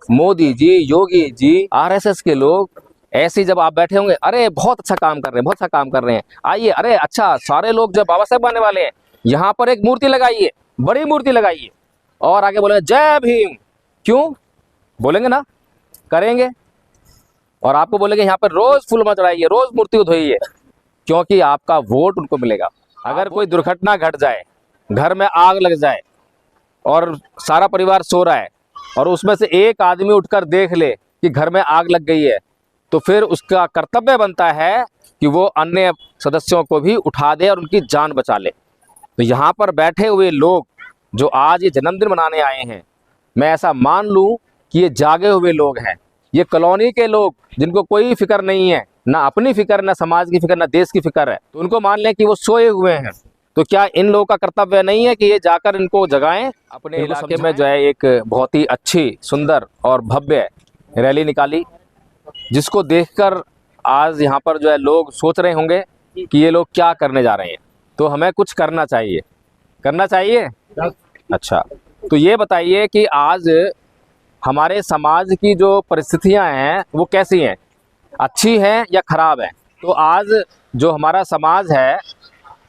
Modi ji, Yogi ji, RSS के लोग ऐसे ही जब आप बैठे होंगे, अरे बहुत अच्छा काम कर रहे हैं, बहुत अच्छा काम कर रहे हैं, आइए, अरे अच्छा सारे लोग जब बाबा साहेब आने वाले हैं, यहाँ पर एक मूर्ति लगाइए, बड़ी मूर्ति लगाइए, और आगे बोलेंगे जय भीम। क्यों बोलेंगे ना, करेंगे। और आपको बोलेंगे यहाँ पर रोज फूल मत चढ़ाइए, रोज मूर्ति को धोइए, क्योंकि आपका वोट उनको मिलेगा। अगर कोई दुर्घटना घट जाए, घर में आग लग जाए और सारा परिवार सो रहा है और उसमें से एक आदमी उठकर देख ले कि घर में आग लग गई है, तो फिर उसका कर्तव्य बनता है कि वो अन्य सदस्यों को भी उठा दे और उनकी जान बचा ले। तो यहाँ पर बैठे हुए लोग जो आज ये जन्मदिन मनाने आए हैं, मैं ऐसा मान लूँ कि ये जागे हुए लोग हैं, ये कॉलोनी के लोग जिनको कोई फिक्र नहीं है, ना अपनी फिक्र, ना समाज की फिक्र, ना देश की फिक्र है, तो उनको मान लें कि वो सोए हुए हैं। तो क्या इन लोगों का कर्तव्य नहीं है कि ये जाकर इनको जगाएं? अपने इलाके में जो है एक बहुत ही अच्छी, सुंदर और भव्य रैली निकाली, जिसको देखकर आज यहाँ पर जो है लोग सोच रहे होंगे कि ये लोग क्या करने जा रहे हैं। तो हमें कुछ करना चाहिए, करना चाहिए। अच्छा, तो ये बताइए कि आज हमारे समाज की जो परिस्थितियां हैं वो कैसी हैं, अच्छी हैं या खराब हैं? तो आज जो हमारा समाज है,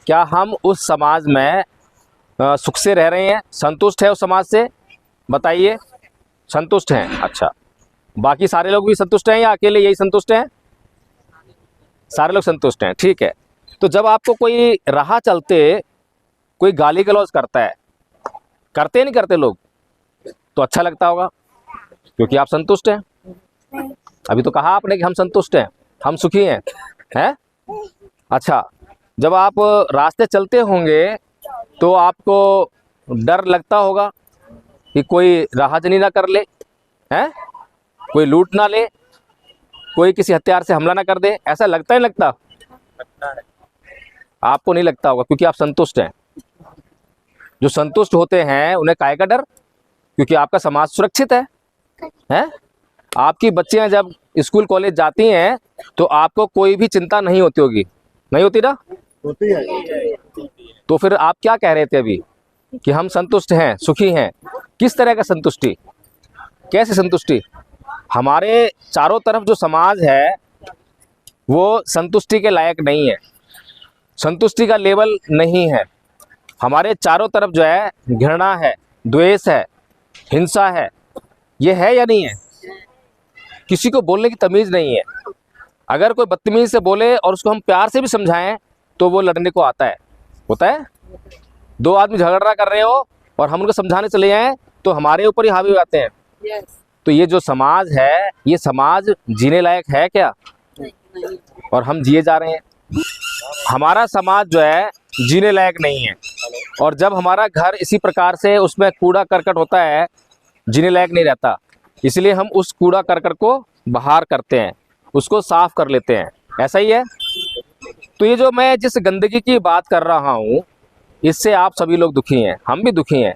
क्या हम उस समाज में सुख से रह रहे हैं, संतुष्ट है उस समाज से? बताइए, संतुष्ट हैं? अच्छा, बाकी सारे लोग भी संतुष्ट हैं या अकेले यही संतुष्ट हैं? सारे लोग संतुष्ट हैं, ठीक है। तो जब आपको कोई राह चलते कोई गाली गलौज करता है, करते नहीं करते लोग, तो अच्छा लगता होगा क्योंकि आप संतुष्ट हैं। अभी तो कहा आपने कि हम संतुष्ट हैं, हम सुखी हैं, हैं? अच्छा, जब आप रास्ते चलते होंगे तो आपको डर लगता होगा कि कोई राहजनी ना कर ले, हैं? कोई लूट ना ले, कोई किसी हथियार से हमला ना कर दे, ऐसा लगता है? लगता है? आपको नहीं लगता होगा क्योंकि आप संतुष्ट हैं। जो संतुष्ट होते हैं उन्हें काहे का डर? क्योंकि आपका समाज सुरक्षित है, हैं? आपकी बच्चियां जब स्कूल कॉलेज जाती हैं तो आपको कोई भी चिंता नहीं होती होगी, नहीं होती ना? होती है। तो फिर आप क्या कह रहे थे अभी कि हम संतुष्ट हैं, सुखी हैं? किस तरह का संतुष्टि, कैसी संतुष्टि? हमारे चारों तरफ जो समाज है वो संतुष्टि के लायक नहीं है, संतुष्टि का लेवल नहीं है। हमारे चारों तरफ जो है घृणा है, द्वेष है, हिंसा है, ये है या नहीं है? किसी को बोलने की तमीज़ नहीं है। अगर कोई बदतमीज़ी से बोले और उसको हम प्यार से भी समझाएं तो वो लड़ने को आता है, होता है। दो आदमी झगड़ा कर रहे हो और हम उनको समझाने चले जाएं तो हमारे ऊपर ही हावी हो जाते हैं। तो ये जो समाज है, ये समाज जीने लायक है क्या? और हम जिए जा रहे हैं। हमारा समाज जो है जीने लायक नहीं है, और जब हमारा घर इसी प्रकार से उसमें कूड़ा करकट होता है, जीने लायक नहीं रहता। इसलिए हम उस कूड़ा करकट को बाहर करते हैं, उसको साफ कर लेते हैं, ऐसा ही है। तो ये जो मैं जिस गंदगी की बात कर रहा हूँ, इससे आप सभी लोग दुखी हैं, हम भी दुखी हैं।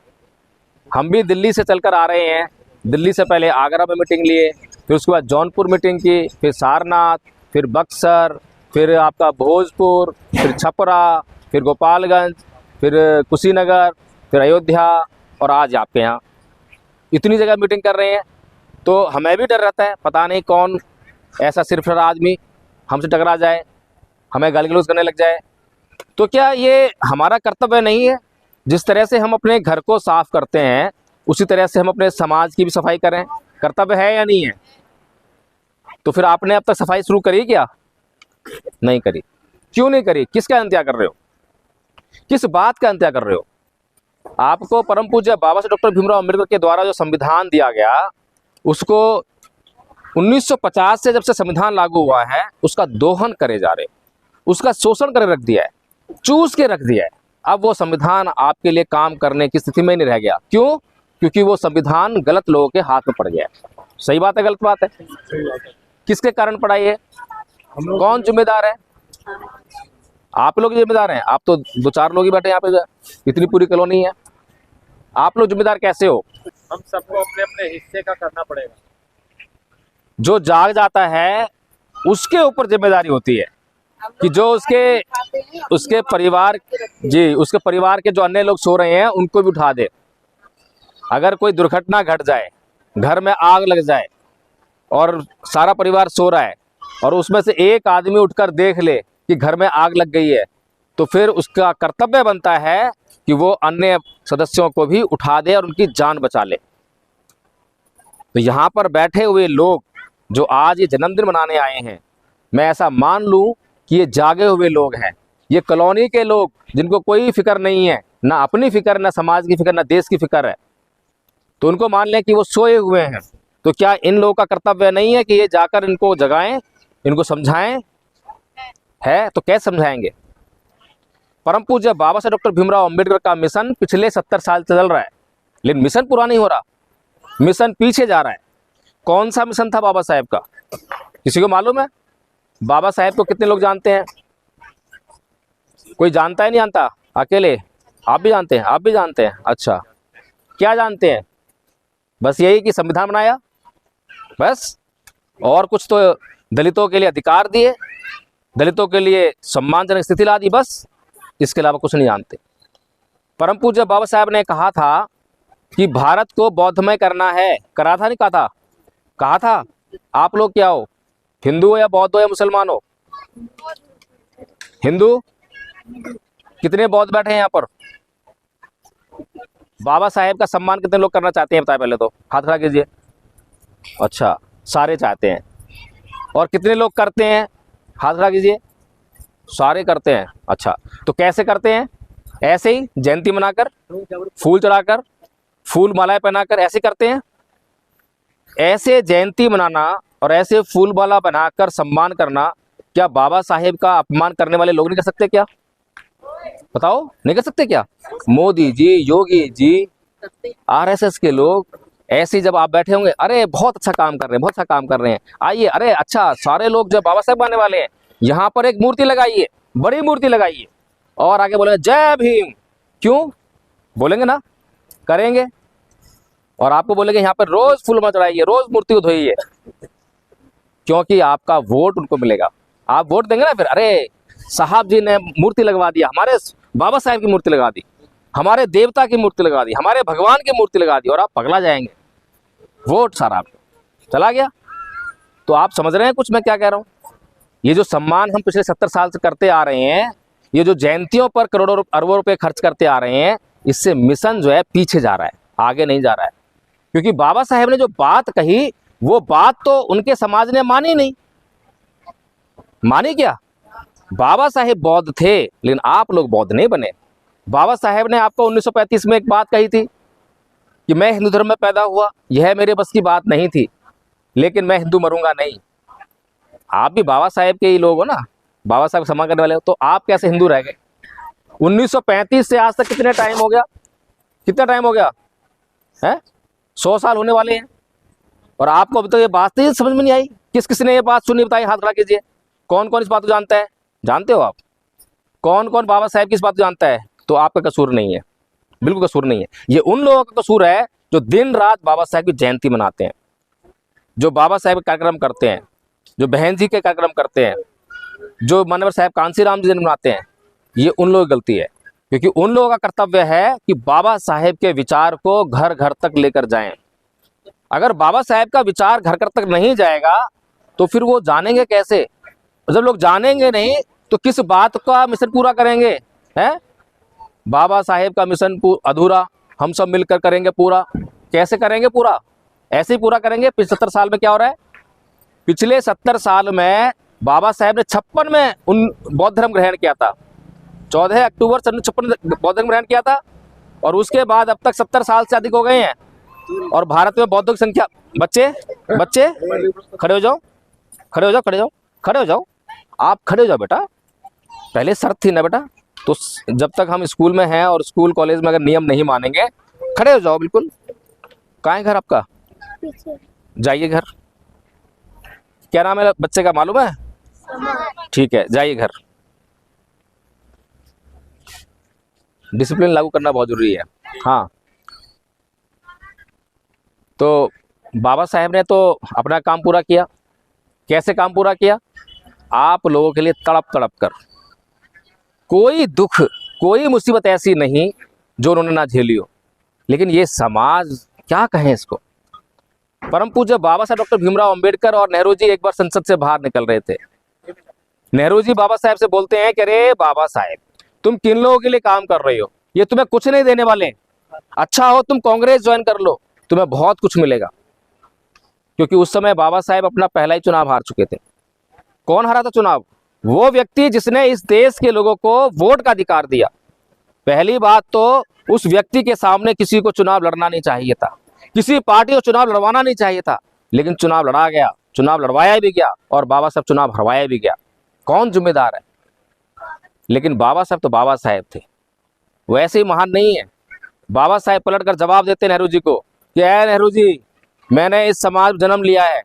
हम भी दिल्ली से चलकर आ रहे हैं, दिल्ली से पहले आगरा में मीटिंग लिए, फिर उसके बाद जौनपुर मीटिंग की, फिर सारनाथ, फिर बक्सर, फिर आपका भोजपुर, फिर छपरा, फिर गोपालगंज, फिर कुशीनगर, फिर अयोध्या, और आज आपके यहाँ। इतनी जगह मीटिंग कर रहे हैं तो हमें भी डर रहता है, पता नहीं कौन ऐसा सिरफिरा आदमी हमसे टकरा जाए, हमें गाली गलौज करने लग जाए। तो क्या ये हमारा कर्तव्य नहीं है? जिस तरह से हम अपने घर को साफ करते हैं उसी तरह से हम अपने समाज की भी सफाई करें, कर्तव्य है या नहीं है? तो फिर आपने अब तक सफाई शुरू करी क्या? नहीं करी। क्यों नहीं करी? किसका इंतजार कर रहे हो? किस बात का इंतजार कर रहे हो? आपको परम पूज्य बाबा साहब डॉक्टर भीमराव अम्बेडकर के द्वारा जो संविधान दिया गया, उसको 1950 से जब से संविधान लागू हुआ है उसका दोहन करे जा रहे, उसका शोषण करे रख दिया है, चूस के रख दिया है। अब वो संविधान आपके लिए काम करने की स्थिति में नहीं रह गया। क्यों? क्योंकि वो संविधान गलत लोगों के हाथ में पड़ गया है। सही बात है, गलत बात है? किसके कारण पड़ा ये? कौन जिम्मेदार है? आप लोग जिम्मेदार हैं। आप तो दो चार लोग ही बैठे यहाँ पे, इतनी पूरी कॉलोनी है, आप लोग जिम्मेदार कैसे हो? हम सबको अपने अपने हिस्से का करना पड़ेगा। जो जाग जाता है उसके ऊपर जिम्मेदारी होती है कि जो उसके परिवार, जी, उसके परिवार के जो अन्य लोग सो रहे हैं उनको भी उठा दे। अगर कोई दुर्घटना घट जाए, घर में आग लग जाए और सारा परिवार सो रहा है और उसमें से एक आदमी उठकर देख ले कि घर में आग लग गई है, तो फिर उसका कर्तव्य बनता है कि वो अन्य सदस्यों को भी उठा दे और उनकी जान बचा ले। तो यहाँ पर बैठे हुए लोग जो आज ये जन्मदिन मनाने आए हैं, मैं ऐसा मान लूँ कि ये जागे हुए लोग हैं। ये कॉलोनी के लोग जिनको कोई फिक्र नहीं है, ना अपनी फिक्र, ना समाज की फिक्र, ना देश की फिक्र है, तो उनको मान लें कि वो सोए हुए हैं। तो क्या इन लोगों का कर्तव्य नहीं है कि ये जाकर इनको जगाएं, इनको समझाएं? है तो कैसे समझाएंगे? परम पूज्य बाबा साहब डॉक्टर भीमराव अंबेडकर का मिशन पिछले 70 साल से चल रहा है, लेकिन मिशन पूरा नहीं हो रहा, मिशन पीछे जा रहा है। कौन सा मिशन था बाबा साहेब का? किसी को मालूम है? बाबा साहेब को कितने लोग जानते हैं? कोई जानता है नहीं जानता? अकेले? आप भी जानते हैं? आप भी जानते हैं? अच्छा, क्या जानते हैं? बस यही कि संविधान बनाया, बस? और कुछ तो दलितों के लिए अधिकार दिए, दलितों के लिए सम्मानजनक स्थिति ला दी, बस। इसके अलावा कुछ नहीं जानते। परम पूज्य बाबा साहब ने कहा था कि भारत को बौद्धमय करना है। करा था, नहीं कहा था? कहा था। आप लोग क्या हो, हिंदू हो या बौद्ध हो या मुसलमान हो? हिंदू? कितने बौद्ध बैठे हैं यहाँ पर? बाबा साहेब का सम्मान कितने लोग करना चाहते हैं बताए? पहले तो हाथ खड़ा कीजिए। अच्छा, सारे चाहते हैं। और कितने लोग करते हैं? हाथ खड़ा कीजिए। सारे करते हैं। अच्छा, तो कैसे करते हैं? ऐसे ही जयंती मनाकर, फूल चढ़ाकर, फूल मालाएं पहनाकर, ऐसे करते हैं। ऐसे जयंती मनाना और ऐसे फूल माला बनाकर सम्मान करना, क्या बाबा साहेब का अपमान करने वाले लोग नहीं कर सकते क्या? बताओ, नहीं कर सकते क्या? मोदी जी, योगी जी, आरएसएस के लोग ऐसे ही जब आप बैठे होंगे, अरे बहुत अच्छा काम कर रहे हैं, बहुत अच्छा काम कर रहे हैं, आइए, अरे अच्छा, सारे लोग जब बाबा साहेब आने वाले हैं, यहाँ पर एक मूर्ति लगाइए, बड़ी मूर्ति लगाइए, और आगे बोलेंगे जय भीम। क्यों बोलेंगे? ना करेंगे। और आपको बोलेंगे यहाँ पर रोज फूल मत चढ़ाइए, रोज मूर्ति को धोइए, क्योंकि आपका वोट उनको मिलेगा। आप वोट देंगे ना, फिर अरे साहब जी ने मूर्ति लगवा दिया, हमारे बाबा साहेब की मूर्ति लगा दी, हमारे देवता की मूर्ति लगा दी, हमारे भगवान की मूर्ति लगा दी, और आप पगला जाएंगे, वोट सारा आपको चला गया। तो आप समझ रहे हैं कुछ मैं क्या कह रहा हूँ? ये जो सम्मान हम पिछले 70 साल से करते आ रहे हैं, ये जो जयंतियों पर करोड़ों अरबों रुपए खर्च करते आ रहे हैं, इससे मिशन जो है पीछे जा रहा है, आगे नहीं जा रहा है। क्योंकि बाबा साहेब ने जो बात कही, वो बात तो उनके समाज ने मानी नहीं। मानी क्या? बाबा साहेब बौद्ध थे, लेकिन आप लोग बौद्ध नहीं बने। बाबा साहेब ने आपको 1935 में एक बात कही थी कि मैं हिंदू धर्म में पैदा हुआ, यह मेरे बस की बात नहीं थी, लेकिन मैं हिंदू मरूंगा नहीं। आप भी बाबा साहेब के ही लोग हो ना, बाबा साहेब सम्मान करने वाले हो, तो आप कैसे हिंदू रह गए? 1935 से आज तक कितने टाइम हो गया? कितना टाइम हो गया है? 100 साल होने वाले हैं, और आपको अभी तो ये बात नहीं समझ में नहीं आई। किस किस ने ये बात सुनी बताइए? हाथ खड़ा कीजिए। कौन कौन इस बात को जानता है? जानते हो आप? कौन कौन बाबा साहेब की इस बात को जानता है? तो आपका कसूर नहीं है, बिल्कुल कसूर नहीं है। ये उन लोगों का कसूर है जो दिन रात बाबा साहेब की जयंती मनाते हैं, जो बाबा साहेब के कार्यक्रम करते हैं, जो बहन जी के कार्यक्रम करते हैं, जो मानवर साहब कांसी राम जी जन्म मनाते हैं। ये उन लोगों की गलती है, क्योंकि उन लोगों का कर्तव्य है कि बाबा साहेब के विचार को घर घर तक लेकर जाएं। अगर बाबा साहेब का विचार घर घर तक नहीं जाएगा तो फिर वो जानेंगे कैसे? जब लोग जानेंगे नहीं तो किस बात का मिशन पूरा करेंगे? हैं? बाबा साहेब का मिशन अधूरा, हम सब मिलकर करेंगे पूरा। कैसे करेंगे पूरा? ऐसे ही पूरा करेंगे। पिछले 70 साल में क्या हो रहा है? पिछले 70 साल में बाबा साहेब ने 56 में उन बौद्ध धर्म ग्रहण किया था। 14 अक्टूबर 1956 बौद्ध धर्म ग्रहण किया था, और उसके बाद अब तक 70 साल से अधिक हो गए हैं। और भारत में बौद्धों की संख्या, बच्चे बच्चे खड़े हो जाओ, खड़े हो जाओ, खड़े हो जाओ, खड़े हो जाओ, आप खड़े हो जाओ बेटा। पहले शर्त थी ना बेटा, तो जब तक हम स्कूल में हैं और स्कूल कॉलेज में अगर नियम नहीं मानेंगे, खड़े हो जाओ बिल्कुल। कहाँ है घर आपका? जाइए घर। क्या नाम है बच्चे का, मालूम है? ठीक है, जाइए घर। डिसिप्लिन लागू करना बहुत जरूरी है। हाँ, तो बाबा साहेब ने तो अपना काम पूरा किया। कैसे काम पूरा किया? आप लोगों के लिए तड़प तड़प कर। कोई दुख, कोई मुसीबत ऐसी नहीं जो उन्होंने ना झेली हो। लेकिन ये समाज, क्या कहें इसको, परम पूज्य बाबा साहब डॉक्टर भीमराव अंबेडकर और नेहरू जी एक बार संसद से बाहर निकल रहे थे। नेहरू जी बाबा साहब से बोलते हैं कि अरे बाबा साहब, तुम किन लोगों के लिए काम कर रहे हो, ये तुम्हें कुछ नहीं देने वाले। अच्छा हो तुम कांग्रेस ज्वाइन कर लो, तुम्हें बहुत कुछ मिलेगा। क्योंकि उस समय बाबा साहब अपना पहला ही चुनाव हार चुके थे। कौन हारा था चुनाव? वो व्यक्ति जिसने इस देश के लोगों को वोट का अधिकार दिया। पहली बात तो उस व्यक्ति के सामने किसी को चुनाव लड़ना नहीं चाहिए था, किसी पार्टी को चुनाव लड़वाना नहीं चाहिए था, लेकिन चुनाव लड़ा गया, चुनाव लड़वाया भी गया और बाबा साहब चुनाव हरवाया भी गया। कौन जिम्मेदार है? लेकिन बाबा साहब तो बाबा साहब थे, वो ऐसे ही महान नहीं है। बाबा साहब पलट कर जवाब देते नेहरू जी को कि ऐ नेहरू जी, मैंने इस समाज में जन्म लिया है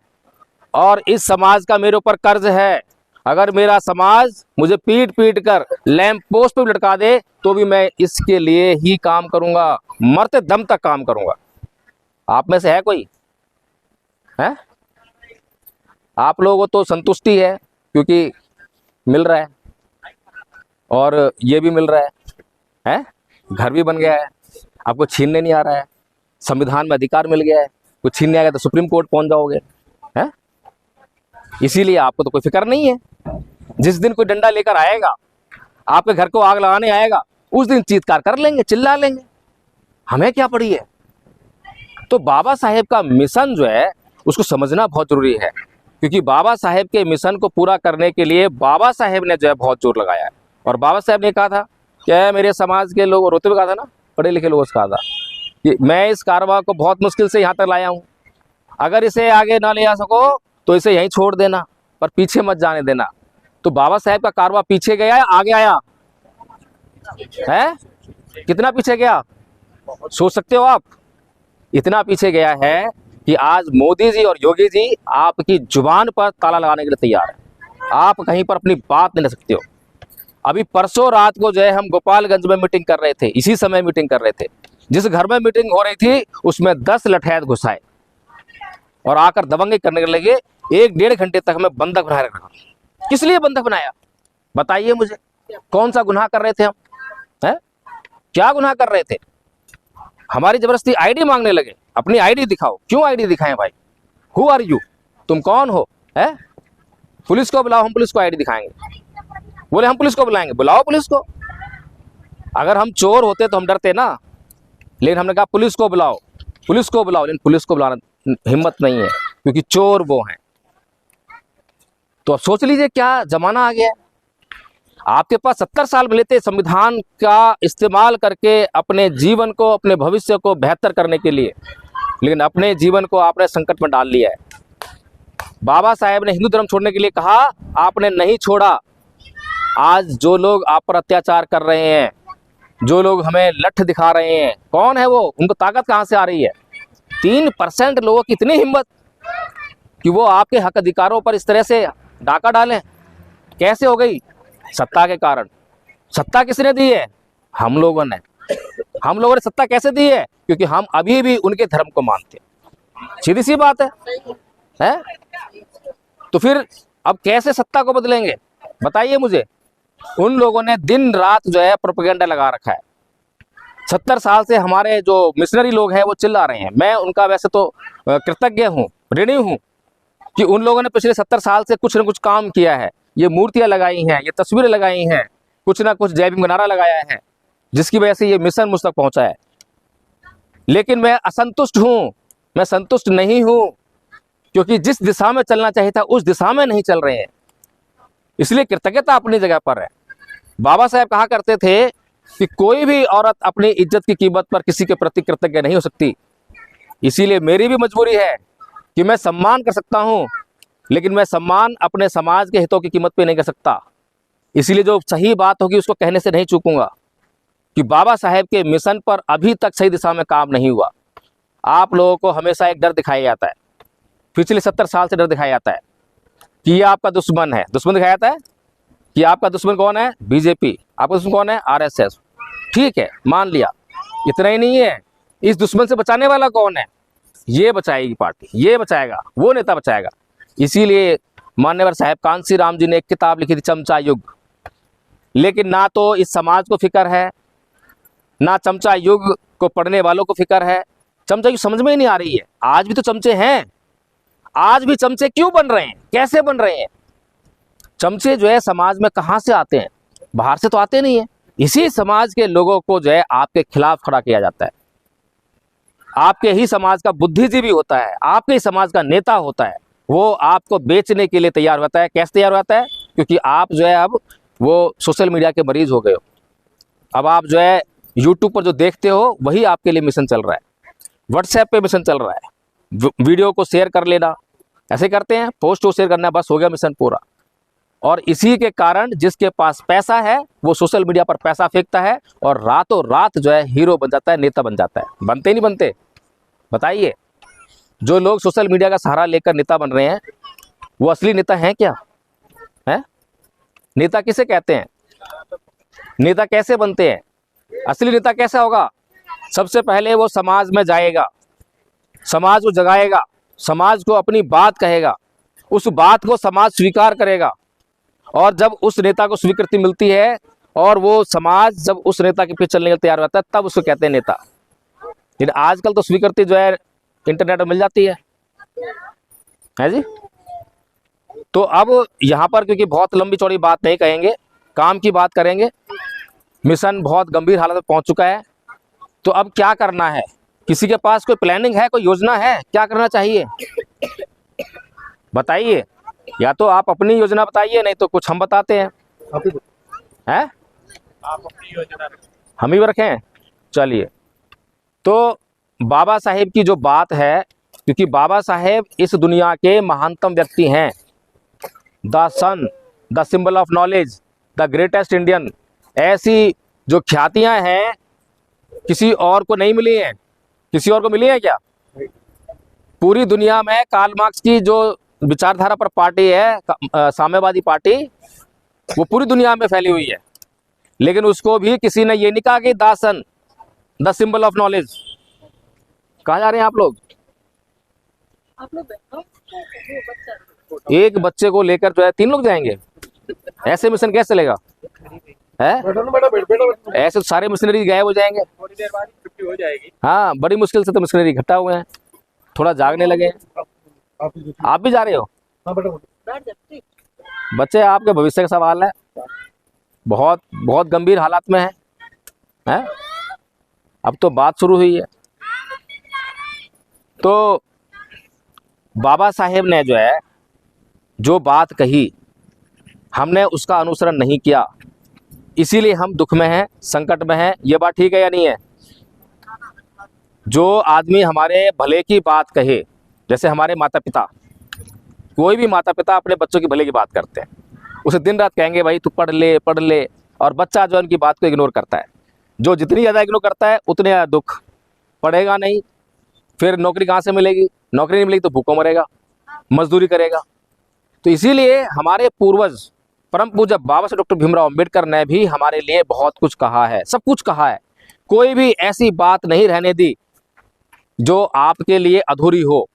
और इस समाज का मेरे ऊपर कर्ज है। अगर मेरा समाज मुझे पीट पीट कर लैंप पोस्ट पे लटका दे तो भी मैं इसके लिए ही काम करूंगा, मरते दम तक काम करूंगा। आप में से है कोई? है? आप लोगों को तो संतुष्टि है क्योंकि मिल रहा है और ये भी मिल रहा है? घर भी बन गया है, आपको छीनने नहीं आ रहा है, संविधान में अधिकार मिल गया है, कुछ छीनने आएगा तो सुप्रीम कोर्ट पहुंच जाओगे। है? इसीलिए आपको तो कोई फिक्र नहीं है। जिस दिन कोई डंडा लेकर आएगा, आपके घर को आग लगाने आएगा, उस दिन चीत्कार कर लेंगे, चिल्ला लेंगे, हमें क्या पड़ी है। तो बाबा साहेब का मिशन जो है उसको समझना बहुत जरूरी है, क्योंकि बाबा साहेब के मिशन को पूरा करने के लिए बाबा साहेब ने जो है बहुत जोर लगाया है। और बाबा साहेब ने कहा था कि मेरे समाज के लोग, रोते हुए कहा था ना, पढ़े लिखे लोगों से कहा था कि मैं इस कारवां को बहुत मुश्किल से यहाँ तक लाया हूँ, अगर इसे आगे ना ले आ सको तो इसे यहीं छोड़ देना, पर पीछे मत जाने देना। तो बाबा साहेब का कारवां पीछे गया है, आगे आया है? कितना पीछे गया सोच सकते हो आप? इतना पीछे गया है कि आज मोदी जी और योगी जी आपकी जुबान पर ताला लगाने के लिए तैयार है। आप कहीं पर अपनी बात नहीं ले सकते हो। अभी परसों रात को जो है हम गोपालगंज में मीटिंग कर रहे थे, इसी समय मीटिंग कर रहे थे। जिस घर में मीटिंग हो रही थी उसमें 10 लठैत घुस आए और आकर दबंगे करने लगे। 1-1.5 घंटे तक हमें बंधक बना रखा। किस लिए बंधक बनाया बताइए मुझे? कौन सा गुनाह कर रहे थे हम? है? क्या गुनाह कर रहे थे? हमारी जबरदस्ती आईडी मांगने लगे, अपनी आईडी दिखाओ। क्यों आईडी दिखाएं भाई? Who are you? तुम कौन हो? है? पुलिस को बुलाओ, हम पुलिस को आईडी दिखाएंगे। बोले हम पुलिस को बुलाएंगे, बुलाओ पुलिस को। अगर हम चोर होते तो हम डरते ना, लेकिन हमने कहा पुलिस को बुलाओ, पुलिस को बुलाओ। लेकिन पुलिस को बुलाना हिम्मत नहीं है क्योंकि चोर वो हैं। तो अब सोच लीजिए क्या जमाना आ गया है। आपके पास 70 साल मिले थे संविधान का इस्तेमाल करके अपने जीवन को, अपने भविष्य को बेहतर करने के लिए, लेकिन अपने जीवन को आपने संकट में डाल लिया है। बाबा साहेब ने हिंदू धर्म छोड़ने के लिए कहा, आपने नहीं छोड़ा। आज जो लोग आप पर अत्याचार कर रहे हैं, जो लोग हमें लठ दिखा रहे हैं, कौन है वो? उनको ताकत कहाँ से आ रही है? 3% लोगों की इतनी हिम्मत कि वो आपके हक अधिकारों पर इस तरह से डाका डालें। कैसे हो गई? सत्ता के कारण। सत्ता किसने दी है? हम लोगों ने। हम लोगों ने सत्ता कैसे दी है? क्योंकि हम अभी भी उनके धर्म को मानते हैं। सीधी सी बात है? तो फिर अब कैसे सत्ता को बदलेंगे बताइए मुझे? उन लोगों ने दिन रात जो है प्रोपेगेंडा लगा रखा है। 70 साल से हमारे जो मिशनरी लोग हैं वो चिल्ला रहे हैं। मैं उनका वैसे तो कृतज्ञ हूँ, ऋणी हूँ कि उन लोगों ने पिछले 70 साल से कुछ न कुछ काम किया है। ये मूर्तियां लगाई हैं, ये तस्वीरें लगाई हैं, कुछ ना कुछ जय भीम का नारा लगाया है, जिसकी वजह से ये मिशन मुझ तक पहुंचा है। लेकिन मैं असंतुष्ट हूं, मैं संतुष्ट नहीं हूं, क्योंकि जिस दिशा में चलना चाहिए था उस दिशा में नहीं चल रहे हैं। इसलिए कृतज्ञता अपनी जगह पर है। बाबा साहब कहा करते थे कि कोई भी औरत अपनी इज्जत की कीमत पर किसी के प्रति कृतज्ञ नहीं हो सकती। इसीलिए मेरी भी मजबूरी है कि मैं सम्मान कर सकता हूं, लेकिन मैं सम्मान अपने समाज के हितों की कीमत पे नहीं कर सकता। इसीलिए जो सही बात होगी उसको कहने से नहीं चूकूंगा कि बाबा साहेब के मिशन पर अभी तक सही दिशा में काम नहीं हुआ। आप लोगों को हमेशा एक डर दिखाया जाता है, पिछले 70 साल से डर दिखाया जाता है कि ये आपका दुश्मन है। दुश्मन दिखाया जाता है कि आपका दुश्मन कौन है? बीजेपी। आपका दुश्मन कौन है? आरएसएस। ठीक है, मान लिया। इतना ही नहीं है, इस दुश्मन से बचाने वाला कौन है? ये बचाएगी पार्टी, ये बचाएगा, वो नेता बचाएगा। इसीलिए मान्यवर साहब कांसी राम जी ने एक किताब लिखी थी, चमचा युग। लेकिन ना तो इस समाज को फिक्र है, ना चमचा युग को पढ़ने वालों को फिक्र है, चमचा की समझ में ही नहीं आ रही है। आज भी तो चमचे हैं, आज भी चमचे क्यों बन रहे हैं, कैसे बन रहे हैं? चमचे जो है समाज में कहां से आते हैं? बाहर से तो आते नहीं है। इसी समाज के लोगों को जो है आपके खिलाफ खड़ा किया जाता है। आपके ही समाज का बुद्धिजीवी होता है, आपके ही समाज का नेता होता है, वो आपको बेचने के लिए तैयार होता है। कैसे तैयार होता है? क्योंकि आप जो है अब वो सोशल मीडिया के मरीज हो गए हो। अब आप जो है यूट्यूब पर जो देखते हो वही आपके लिए मिशन चल रहा है, व्हाट्सएप पे मिशन चल रहा है, वीडियो को शेयर कर लेना, ऐसे करते हैं, पोस्ट को शेयर करना, बस हो गया मिशन पूरा। और इसी के कारण जिसके पास पैसा है वो सोशल मीडिया पर पैसा फेंकता है और रातों रात जो है हीरो बन जाता है, नेता बन जाता है। बनते नहीं बनते? बताइए, जो लोग सोशल मीडिया का सहारा लेकर नेता बन रहे हैं वो असली नेता हैं क्या? है? नेता किसे कहते हैं? नेता कैसे बनते हैं? असली नेता कैसा होगा? सबसे पहले वो समाज में जाएगा, समाज को जगाएगा, समाज को अपनी बात कहेगा, उस बात को समाज स्वीकार करेगा। और जब उस नेता को स्वीकृति मिलती है और वो समाज जब उस नेता के पीछे चलने के लिए तैयार रहता है, तब उसको कहते हैं नेता। लेकिन आजकल तो स्वीकृति जो है इंटरनेट में मिल जाती है जी। तो अब यहाँ पर क्योंकि बहुत लंबी चौड़ी बात नहीं कहेंगे, काम की बात करेंगे। मिशन बहुत गंभीर हालत में पहुंच चुका है। तो अब क्या करना है? किसी के पास कोई प्लानिंग है, कोई योजना है? क्या करना चाहिए बताइए। या तो आप अपनी योजना बताइए, नहीं तो कुछ हम बताते हैं। हैं? आप अपनी योजना रखें। हम ही रखें? चलिए, तो बाबा साहेब की जो बात है, क्योंकि बाबा साहेब इस दुनिया के महानतम व्यक्ति हैं, the sun, the symbol of knowledge, the greatest Indian, ऐसी जो ख्यातियां हैं किसी और को नहीं मिली हैं। किसी और को मिली है क्या? पूरी दुनिया में कार्ल मार्क्स की जो विचारधारा पर पार्टी है, साम्यवादी पार्टी, वो पूरी दुनिया में फैली हुई है, लेकिन उसको भी किसी ने ये नहीं कहा कि the sun, the symbol of knowledge. कहाँ जा रहे हैं आप लोग? एक बच्चे को लेकर जो है 3 लोग जाएंगे? ऐसे मिशन कैसे चलेगा? है? ऐसे तो सारे मिशनरी गायब हो जाएंगे। थोड़ी देर बाद छुट्टी हो जाएगी। हाँ, बड़ी मुश्किल से तो मिशनरी इकट्ठा हुए हैं, थोड़ा जागने लगे हैं। आप भी जा रहे हो? बच्चे आपके भविष्य का सवाल है, बहुत बहुत गंभीर हालात में है? अब तो बात शुरू हुई है। तो बाबा साहेब ने जो है जो बात कही, हमने उसका अनुसरण नहीं किया, इसीलिए हम दुख में हैं, संकट में हैं। ये बात ठीक है या नहीं है? जो आदमी हमारे भले की बात कहे, जैसे हमारे माता पिता, कोई भी माता पिता अपने बच्चों की भले की बात करते हैं, उसे दिन रात कहेंगे भाई तू पढ़ ले, और बच्चा जो उनकी बात को इग्नोर करता है। जो जितनी ज़्यादा इग्नोर करता है उतने ज़्यादा दुख। पढ़ेगा नहीं, फिर नौकरी कहाँ से मिलेगी? नौकरी नहीं मिलेगी तो भूखों मरेगा, मजदूरी करेगा। तो इसीलिए हमारे पूर्वज परम पूज्य बाबा साहब डॉक्टर भीमराव अम्बेडकर ने भी हमारे लिए बहुत कुछ कहा है, सब कुछ कहा है। कोई भी ऐसी बात नहीं रहने दी जो आपके लिए अधूरी हो।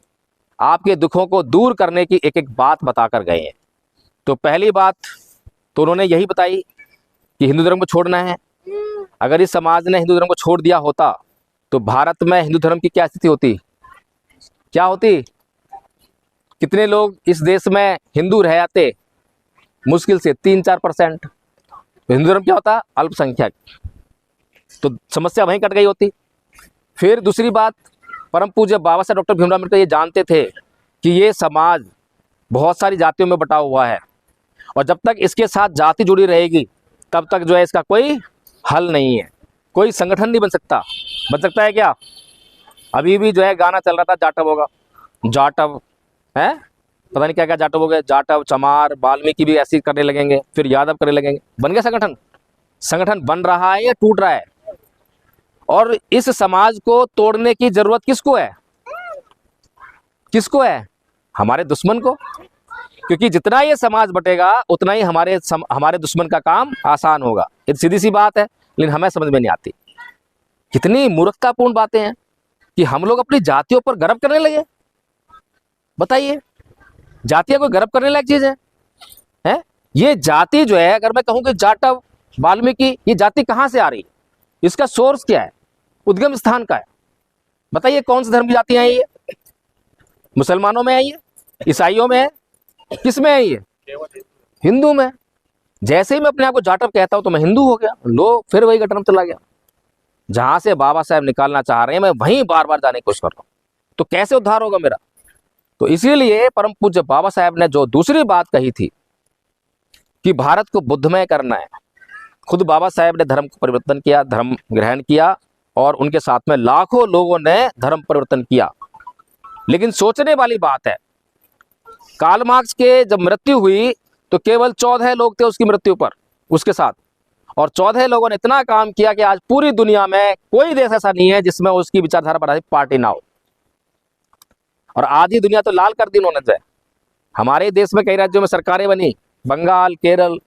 आपके दुखों को दूर करने की एक एक बात बताकर गए हैं। तो पहली बात तो उन्होंने यही बताई कि हिंदू धर्म को छोड़ना है। अगर इस समाज ने हिंदू धर्म को छोड़ दिया होता तो भारत में हिंदू धर्म की क्या स्थिति होती? क्या होती? कितने लोग इस देश में हिंदू रह जाते? मुश्किल से 3-4%। तो हिंदू धर्म क्या होता? अल्पसंख्यक। तो समस्या वहीं कट गई होती। फिर दूसरी बात, परम पूज्य बाबा साहब डॉक्टर भीमराव अम्बेडकर ये जानते थे कि ये समाज बहुत सारी जातियों में बटा हुआ है, और जब तक इसके साथ जाति जुड़ी रहेगी तब तक जो है इसका कोई हल नहीं है, कोई संगठन नहीं बन सकता। बन सकता है क्या? अभी भी जो है गाना चल रहा था, जाटव होगा, जाटव है, पता नहीं क्या क्या जाटव हो गए, जाटव, चमार, वाल्मीकि भी ऐसे करने लगेंगे, फिर यादव करने लगेंगे। बन गया संगठन? संगठन बन रहा है या टूट रहा है? और इस समाज को तोड़ने की जरूरत किसको है? किसको है? हमारे दुश्मन को। क्योंकि जितना ये समाज बटेगा उतना ही हमारे दुश्मन का काम आसान होगा। ये सीधी सी बात है, लेकिन हमें समझ में नहीं आती। कितनी मूर्खतापूर्ण बातें हैं कि हम लोग अपनी जातियों पर गर्व करने लगे। बताइए, जातियां कोई गर्व करने लायक चीज है? ये जाति जो है, अगर मैं कहूं कि जाटव, वाल्मीकि, ये जाति कहां से आ रही है? इसका सोर्स क्या है? उद्गम स्थान का है। बताइए कौन से धर्म की जातियां हैं ये? मुसलमानों में है ये, ईसाइयों में है, किस में है ये? केवल हिंदू में। जैसे ही मैं अपने आप को जाटव कहता हूं तो मैं हिंदू हो गया, लो फिर वही घटना में चला गया। जहां से बाबा साहब निकालना चाह रहे हैं मैं वहीं बार बार जाने की कोशिश कर रहा हूं, तो कैसे उद्धार होगा मेरा? तो इसीलिए परम पूज्य बाबा साहब ने जो दूसरी बात कही थी कि भारत को बुद्धमय करना है, खुद बाबा साहब ने धर्म को परिवर्तन किया, धर्म ग्रहण किया, और उनके साथ में लाखों लोगों ने धर्म परिवर्तन किया। लेकिन सोचने वाली बात है, कार्ल मार्क्स के जब मृत्यु हुई तो केवल 14 लोग थे उसकी मृत्यु पर, उसके साथ, और 14 लोगों ने इतना काम किया कि आज पूरी दुनिया में कोई देश ऐसा नहीं है जिसमें उसकी विचारधारा पर पार्टी ना हो। और आधी दुनिया तो लाल कर दी उन्होंने जो है। हमारे देश में कई राज्यों में सरकारें बनी, बंगाल, केरल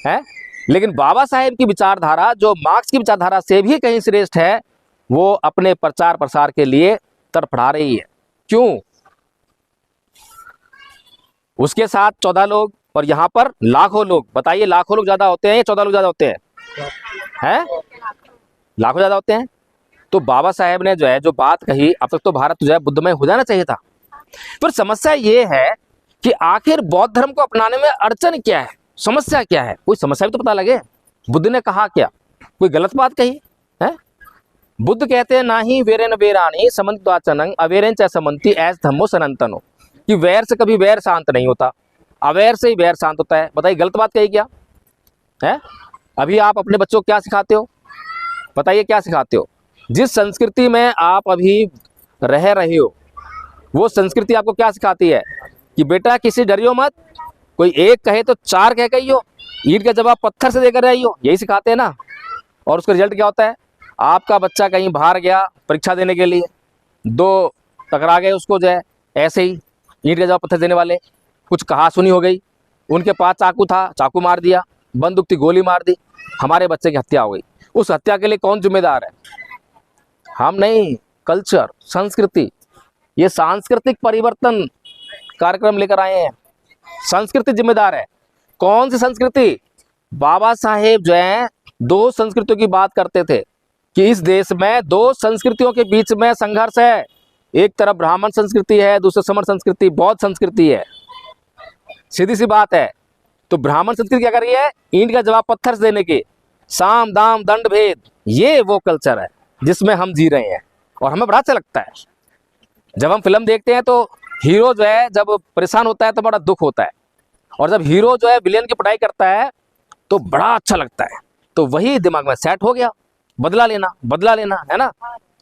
है, लेकिन बाबा साहेब की विचारधारा जो मार्क्स की विचारधारा से भी कहीं श्रेष्ठ है, वो अपने प्रचार प्रसार के लिए तड़फड़ा रही है। क्यों? उसके साथ 14 लोग और यहाँ पर लाखों लोग। बताइए लाखों लोग ज्यादा होते हैं या 14 लोग ज्यादा होते हैं? हैं? लाखों ज्यादा होते हैं। तो बाबा साहेब ने जो है जो बात कही, अब तक तो भारत जो है बुद्धमय हो जाना चाहिए था। पर समस्या ये है कि आखिर बौद्ध धर्म को अपनाने में अड़चन क्या है, समस्या क्या है? कोई समस्या भी तो पता लगे। बुद्ध ने कहा क्या? कोई गलत बात कही है? बुद्ध कहते हैं ना ही वेरेन वेरानी समन्ताचनंग अवेरेन च समन्ति ऐस धम्मो सनातनो, कि वैर से कभी वैर शांत नहीं होता, अवैर से ही वैर शांत होता है। बताइए गलत बात कही क्या है? अभी आप अपने बच्चों को क्या सिखाते हो? बताइए क्या सिखाते हो? जिस संस्कृति में आप अभी रह रहे हो वो संस्कृति आपको क्या सिखाती है कि बेटा किसी डरियो मत, कोई एक कहे तो चार कह कहियो, ईंट का जवाब पत्थर से देकर रहियो, यही सिखाते हैं ना। और उसका रिजल्ट क्या होता है? आपका बच्चा कहीं बाहर गया परीक्षा देने के लिए, 2 टकरा गए उसको जो है ऐसे ही ईंट का जवाब पत्थर देने वाले, कुछ कहा सुनी हो गई, उनके पास चाकू था, चाकू मार दिया, बंदूक थी, गोली मार दी, हमारे बच्चे की हत्या हो गई। उस हत्या के लिए कौन जिम्मेदार है? हम नहीं, कल्चर, संस्कृति। ये सांस्कृतिक परिवर्तन कार्यक्रम लेकर आए हैं, संस्कृति जिम्मेदार है। कौन सी संस्कृति? बाबा साहेब जो है 2 संस्कृतियों की बात करते थे कि इस देश में 2 संस्कृतियों के बीच में संघर्ष है। एक तरफ ब्राह्मण संस्कृति है, दूसरी समर संस्कृति, बौद्ध संस्कृति है। सीधी सी बात है। तो ब्राह्मण संस्कृति क्या कर रही है? ईंट का जवाब पत्थर से देने की, साम दाम दंड भेद, ये वो कल्चर है जिसमें हम जी रहे हैं। और हमें बड़ा अच्छा लगता है जब हम फिल्म देखते हैं तो हीरो जो है जब परेशान होता है तो बड़ा दुख होता है, और जब हीरो जो है विलेन की पिटाई करता है तो बड़ा अच्छा लगता है। तो वही दिमाग में सेट हो गया, बदला लेना है ना।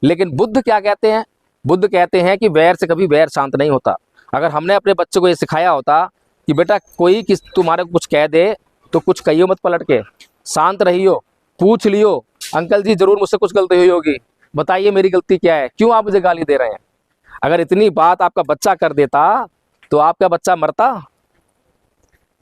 लेकिन बुद्ध क्या कहते हैं? बुद्ध कहते हैं कि वैर से कभी वैर शांत नहीं होता। अगर हमने अपने बच्चे को ये सिखाया होता कि बेटा कोई किस तुम्हारे को कुछ कह दे तो कुछ कहियो मत पलट के, शांत रहियो, पूछ लियो, अंकल जी जरूर मुझसे कुछ गलती हुई होगी, बताइए मेरी गलती क्या है, क्यों आप मुझे गाली दे रहे हैं। अगर इतनी बात आपका बच्चा कर देता तो आपका बच्चा मरता।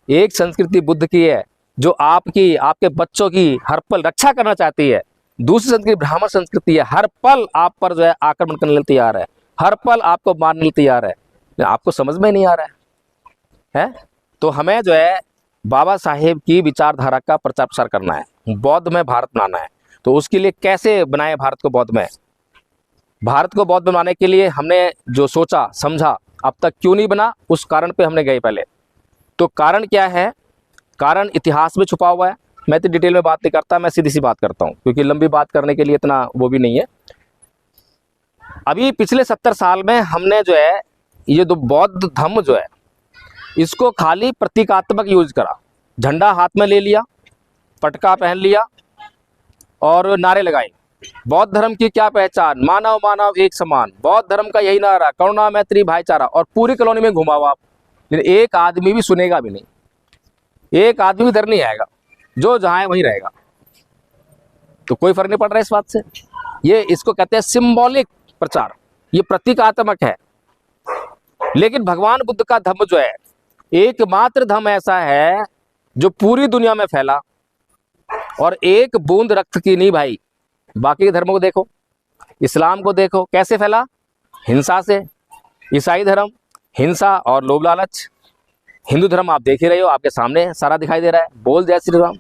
एक संस्कृति बुद्ध की है जो आपकी, आपके बच्चों की हर पल रक्षा करना चाहती है। दूसरी संस्कृति ब्राह्मण संस्कृति है, हर पल आप पर जो है आक्रमण करने के लिए तैयार है, हर पल आपको मारने के लिए तैयार है। आपको समझ में नहीं आ रहा है? तो हमें जो है बाबा साहेब की विचारधारा का प्रचार प्रसार करना है, बौद्ध में भारत बनाना है। तो उसके लिए कैसे बनाए भारत को बौद्ध में? भारत को बौद्ध बनाने के लिए हमने जो सोचा समझा, अब तक क्यों नहीं बना, उस कारण पे हमने गए पहले। तो कारण क्या है? कारण इतिहास में छुपा हुआ है। मैं इतनी डिटेल में बात नहीं करता, मैं सीधी सी बात करता हूँ क्योंकि लंबी बात करने के लिए इतना वो भी नहीं है। अभी पिछले 70 साल में हमने जो है ये जो बौद्ध धर्म जो है इसको खाली प्रतीकात्मक यूज करा। झंडा हाथ में ले लिया, पटका पहन लिया और नारे लगाए। बौद्ध धर्म की क्या पहचान? मानव मानव एक समान। बौद्ध धर्म का यही नारा, करुणा मैत्री भाईचारा। और पूरी कॉलोनी में घुमाओ आप, लेकिन एक आदमी भी सुनेगा भी नहीं, एक आदमी भी इधर नहीं आएगा, जो जहां है वहीं रहेगा। तो कोई फर्क नहीं पड़ रहा है इस बात से। ये इसको कहते हैं सिंबॉलिक प्रचार, ये प्रतीकात्मक है। लेकिन भगवान बुद्ध का धम्म जो है एकमात्र धम्म ऐसा है जो पूरी दुनिया में फैला, और एक बूंद रक्त की नहीं भाई। बाकी के धर्मों को देखो, इस्लाम को देखो कैसे फैला, हिंसा से। ईसाई धर्म हिंसा और लोभ लालच। हिंदू धर्म आप देख ही रहे हो, आपके सामने सारा दिखाई दे रहा है, बोल जय श्री राम।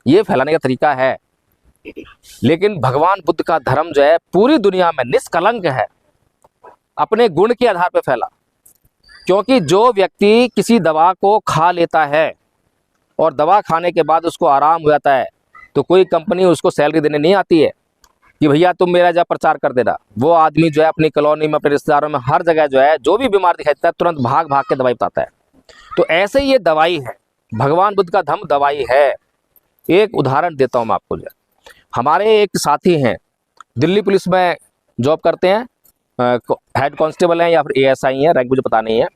ये फैलाने का तरीका है। लेकिन भगवान बुद्ध का धर्म जो है पूरी दुनिया में निष्कलंक है, अपने गुण के आधार पर फैला। क्योंकि जो व्यक्ति किसी दवा को खा लेता है और दवा खाने के बाद उसको आराम हो जाता है, तो कोई कंपनी उसको सैलरी देने नहीं आती है कि भैया तुम मेरा जा प्रचार कर देना। वो आदमी जो है अपनी कॉलोनी में, अपने रिश्तेदारों में, हर जगह जो है जो भी बीमार दिखाई देता है तुरंत भाग भाग के दवाई बताता है। तो ऐसे ही ये दवाई है, भगवान बुद्ध का धर्म दवाई है। एक उदाहरण देता हूँ मैं आपको। जो हमारे एक साथी हैं, दिल्ली पुलिस में जॉब करते हैं, हेड कांस्टेबल हैं या फिर एएसआई हैं, रैंक मुझे पता नहीं है,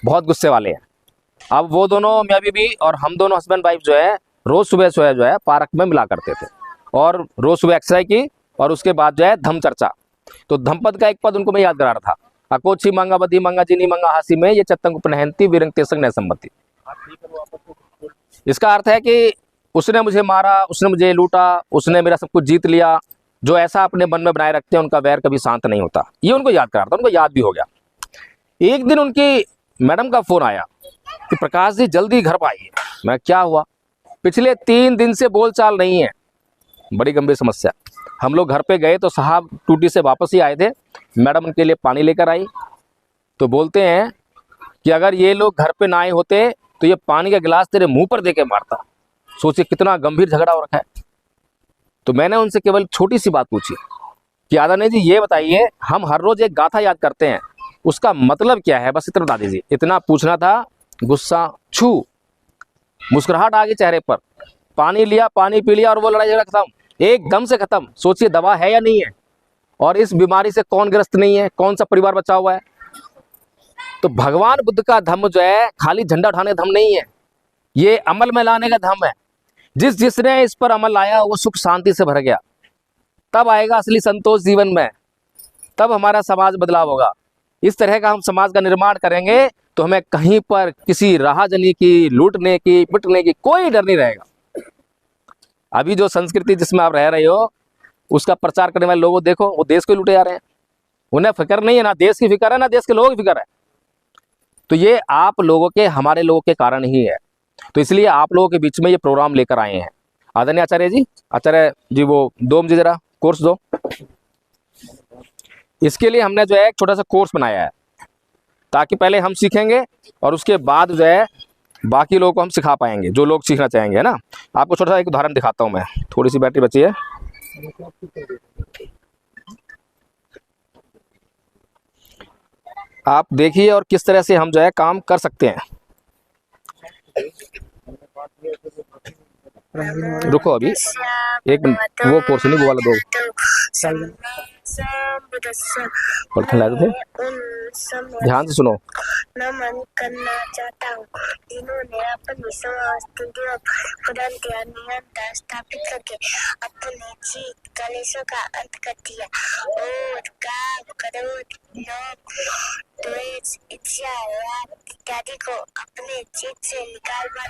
बहुत गुस्से वाले हैं। अब वो दोनों मियाँ बीवी और हम दोनों हस्बैंड वाइफ जो है रोज सुबह जो है पार्क में मिला करते थे और रोज सुबह एक्सरसाइज की और उसके बाद जो है धम्म चर्चा। तो धम्मपद का एक पद उनको मैं याद करा रहा था, अकोची मांगा बदी मांगा जिनी मांगा हासी में ये चतंग उपनहंती विरंग तेसंग न सम्मति। इसका अर्थ है कि उसने मुझे मारा, उसने मुझे लूटा, उसने मेरा सब कुछ जीत लिया। जो ऐसा अपने मन में बनाए रखते हैं उनका वैर कभी शांत नहीं होता। ये उनको याद करा था, उनको याद भी हो गया। एक दिन उनकी मैडम का फोन आया कि प्रकाश जी जल्दी घर पर आइए। मैं क्या हुआ? पिछले 3 दिन से बोलचाल नहीं है, बड़ी गंभीर समस्या। हम लोग घर पे गए तो साहब ड्यूटी से वापस ही आए थे, मैडम उनके लिए पानी लेकर आई। तो बोलते हैं कि अगर ये लोग घर पे ना आए होते तो ये पानी का गिलास तेरे मुंह पर देके मारता। सोचिए कितना गंभीर झगड़ा हो रखा है। तो मैंने उनसे केवल छोटी सी बात पूछी कि आदरणीय जी ये बताइए, हम हर रोज एक गाथा याद करते हैं, उसका मतलब क्या है? बस इतना बता दीजिए। इतना पूछना था, गुस्सा छू, मुस्कुराहट आ गई चेहरे पर। पानी लिया, पानी पी लिया और वो लड़ाई झगड़ा खत्म, एकदम से खत्म। सोचिए दवा है या नहीं है, और इस बीमारी से कौन ग्रस्त नहीं है, कौन सा परिवार बचा हुआ है। तो भगवान बुद्ध का धम्म जो है खाली झंडा उठाने का धम्म नहीं है, ये अमल में लाने का धम्म है। जिसने इस पर अमल लाया वो सुख शांति से भर गया। तब आएगा असली संतोष जीवन में, तब हमारा समाज बदलाव होगा। इस तरह का हम समाज का निर्माण करेंगे तो हमें कहीं पर किसी राहजनी की, लूटने की, पिटने की कोई डर नहीं रहेगा। अभी जो संस्कृति जिसमें आप रह रहे हो उसका प्रचार करने वाले लोगों देखो, वो देश को लूटे जा रहे हैं। उन्हें फिक्र नहीं है, ना देश की फिक्र है ना देश के लोगों की फिक्र है। तो ये आप लोगों के, हमारे लोगों के कारण ही है। तो इसलिए आप लोगों के बीच में ये प्रोग्राम लेकर आए हैं। आदरणीय आचार्य जी वो दो मुझे जरा कोर्स दो। इसके लिए हमने जो है एक छोटा सा कोर्स बनाया है, ताकि पहले हम सीखेंगे और उसके बाद जो है बाकी लोगों को हम सिखा पाएंगे, जो लोग सीखना चाहेंगे, है ना। आपको छोटा सा एक उदाहरण दिखाता हूँ मैं, थोड़ी सी बैटरी बची है। आप देखिए और किस तरह से हम जो है काम कर सकते हैं। रुको अभी एक मिनट, वो कोर्स नहीं, वो वाला दो पढ़ने लायक थे, ध्यान से सुनो। नमन करना चाहता हूँ जिन्होंने अपनी निरंतर स्थापित करके अपने जीत कलेशों का अंत कर दिया और काम, क्रोध, लोभ, द्वेष, इच्छा, राग इत्यादि को अपने चित्त से निकाल कर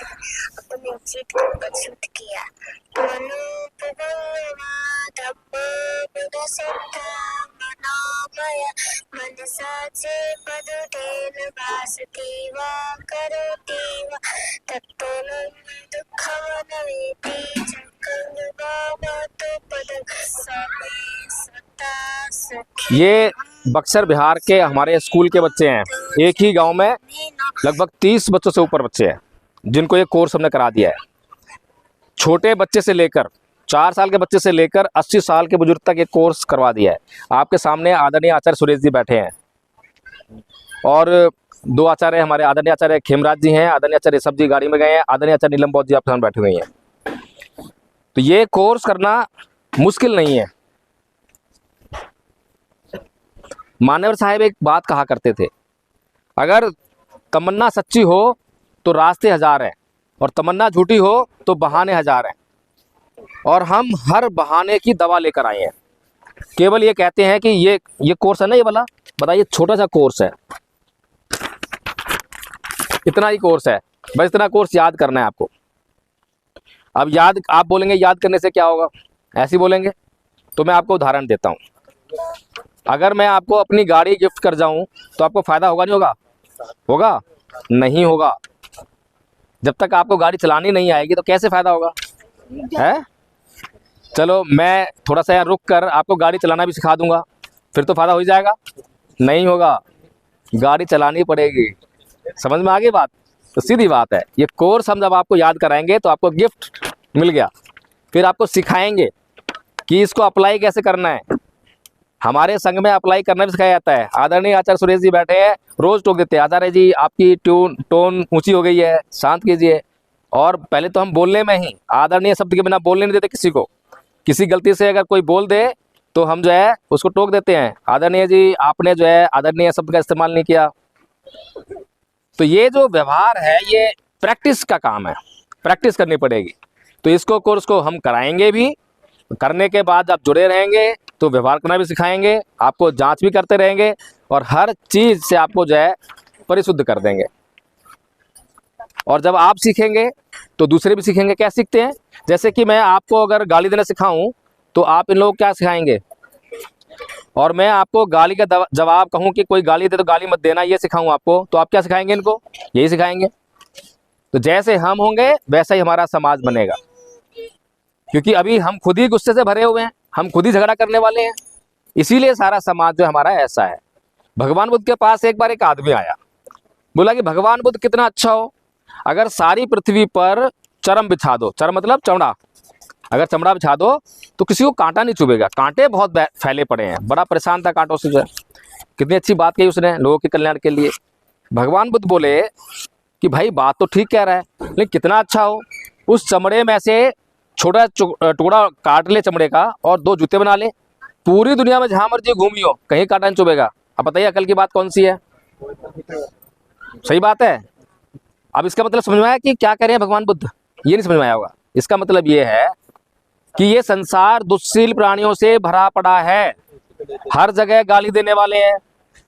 अपने चित्त को परिशुद्ध किया। मनसा से पदुतेन वासति वा करोति वा तत्तनं दुःखमनवेति चक्रवातो पदं समे सता सखी। ये बक्सर बिहार के हमारे स्कूल के बच्चे हैं। एक ही गांव में लगभग 30 बच्चों से ऊपर बच्चे हैं जिनको ये कोर्स हमने करा दिया है। छोटे बच्चे से लेकर 4 साल के बच्चे से लेकर 80 साल के बुजुर्ग तक ये कोर्स करवा दिया है। आपके सामने आदरणीय आचार्य सुरेश जी बैठे हैं और 2 आचार्य हमारे, आदरणीय आचार्य खेमराज जी हैं, आदरणीय आचार्य सब जी गाड़ी में गए हैं, आदरणीय आचार्य नीलम बौद्ध जी आपके सामने बैठे हुए हैं। तो ये कोर्स करना मुश्किल नहीं है। मान्यवर साहब एक बात कहा करते थे, अगर तमन्ना सच्ची हो तो रास्ते 1000 हैं और तमन्ना झूठी हो तो बहाने 1000 हैं। और हम हर बहाने की दवा लेकर आए हैं। केवल ये कहते हैं कि ये कोर्स है ना, ये वाला बताइए, छोटा सा कोर्स है, इतना ही कोर्स है, बस इतना कोर्स याद करना है आपको। अब याद, आप बोलेंगे याद करने से क्या होगा, ऐसे ही बोलेंगे। तो मैं आपको उदाहरण देता हूँ। अगर मैं आपको अपनी गाड़ी गिफ्ट कर जाऊं तो आपको फायदा होगा नहीं होगा? होगा? नहीं होगा। जब तक आपको गाड़ी चलानी नहीं आएगी तो कैसे फायदा होगा? है? चलो मैं थोड़ा सा यहाँ रुक कर आपको गाड़ी चलाना भी सिखा दूंगा, फिर तो फ़ायदा हो ही जाएगा। नहीं होगा, गाड़ी चलानी पड़ेगी। समझ में आ गई बात? तो सीधी बात है, ये कोर्स हम जब आपको याद कराएंगे तो आपको गिफ्ट मिल गया, फिर आपको सिखाएंगे कि इसको अप्लाई कैसे करना है। हमारे संघ में अप्लाई करना भी सिखाया जाता है। आदरणीय आचार्य सुरेश जी बैठे हैं, रोज टोक देते हैं, आचार्य जी आपकी टोन ऊंची हो गई है, शांत कीजिए। और पहले तो हम बोलने में ही आदरणीय शब्द के बिना बोलने नहीं देते किसी को। किसी गलती से अगर कोई बोल दे तो हम जो है उसको टोक देते हैं, आदरणीय जी आपने जो है आदरणीय शब्द का इस्तेमाल नहीं किया। तो ये जो व्यवहार है ये प्रैक्टिस का काम है, प्रैक्टिस करनी पड़ेगी। तो इसको कोर्स को हम कराएंगे भी, करने के बाद आप जुड़े रहेंगे तो व्यवहार करना भी सिखाएंगे, आपको जांच भी करते रहेंगे और हर चीज़ से आपको जो है परिशुद्ध कर देंगे। और जब आप सीखेंगे तो दूसरे भी सीखेंगे। क्या सीखते हैं? जैसे कि मैं आपको अगर गाली देना सिखाऊं तो आप इन लोगों को क्या सिखाएंगे, और मैं आपको गाली का जवाब कहूं कि कोई गाली दे तो गाली मत देना, ये सिखाऊं आपको, तो आप क्या सिखाएंगे इनको? यही सिखाएंगे। तो जैसे हम होंगे वैसा ही हमारा समाज बनेगा, क्योंकि अभी हम खुद ही गुस्से से भरे हुए हैं, हम खुद ही झगड़ा करने वाले हैं, इसीलिए सारा समाज जो हमारा ऐसा है। भगवान बुद्ध के पास एक बार एक आदमी आया, बोला कि भगवान बुद्ध कितना अच्छा हो, अगर सारी पृथ्वी पर चरम बिछा दो, चरम मतलब चमड़ा, अगर चमड़ा बिछा दो तो किसी को कांटा नहीं चुभेगा। कांटे बहुत फैले पड़े हैं, बड़ा परेशान था कांटों से। कितनी अच्छी बात कही उसने लोगों के कल्याण के लिए। भगवान बुद्ध बोले कि भाई बात तो ठीक कह रहा है, लेकिन कितना अच्छा हो, उस चमड़े में से छोटा टुकड़ा काट ले चमड़े का और 2 जूते बना ले, पूरी दुनिया में जहां मर्जी घूमियो कहीं कांटा नहीं चुभेगा। अब बताइए अकल की बात कौन सी है? सही बात है। अब इसका मतलब समझ में आया कि क्या कह रहे हैं भगवान बुद्ध? ये नहीं समझ में आया होगा। इसका मतलब ये है कि ये संसार दुष्शील प्राणियों से भरा पड़ा है, हर जगह गाली देने वाले हैं,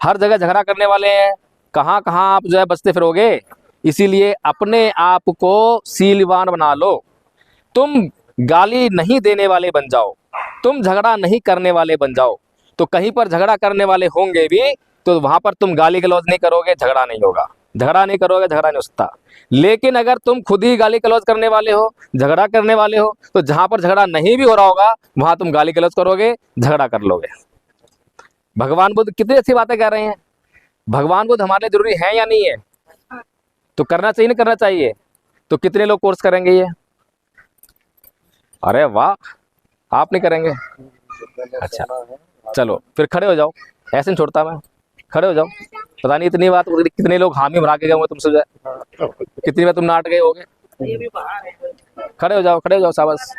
हर जगह झगड़ा करने वाले हैं, कहाँ कहाँ आप जो है बचते फिरोगे। इसीलिए अपने आप को शीलवान बना लो, तुम गाली नहीं देने वाले बन जाओ, तुम झगड़ा नहीं करने वाले बन जाओ। तो कहीं पर झगड़ा करने वाले होंगे भी तो वहां पर तुम गाली गलौज नहीं करोगे, झगड़ा नहीं होगा, झगड़ा नहीं करोगे, झगड़ा नहीं हो सकता। लेकिन अगर तुम खुद ही गाली गलौज करने वाले हो, झगड़ा करने वाले हो, तो जहां पर झगड़ा नहीं भी हो रहा होगा वहां तुम गाली गलौज करोगे, झगड़ा कर लोगे। भगवान बुद्ध कितनी अच्छी बातें कह रहे हैं। भगवान बुद्ध हमारे लिए जरूरी है या नहीं है? तो करना चाहिए, नहीं करना चाहिए? तो कितने लोग कोर्स करेंगे ये? अरे वाह, आप नहीं करेंगे? अच्छा चलो फिर खड़े हो जाओ, ऐसे नहीं छोड़ता मैं, खड़े हो जाओ। पता नहीं इतनी बात कितने लोग हामी भरा के गए होंगे तुमसे, कितनी बार तुम नाट गए होगे। खड़े हो जाओ, खड़े हो जाओ, शाबाश।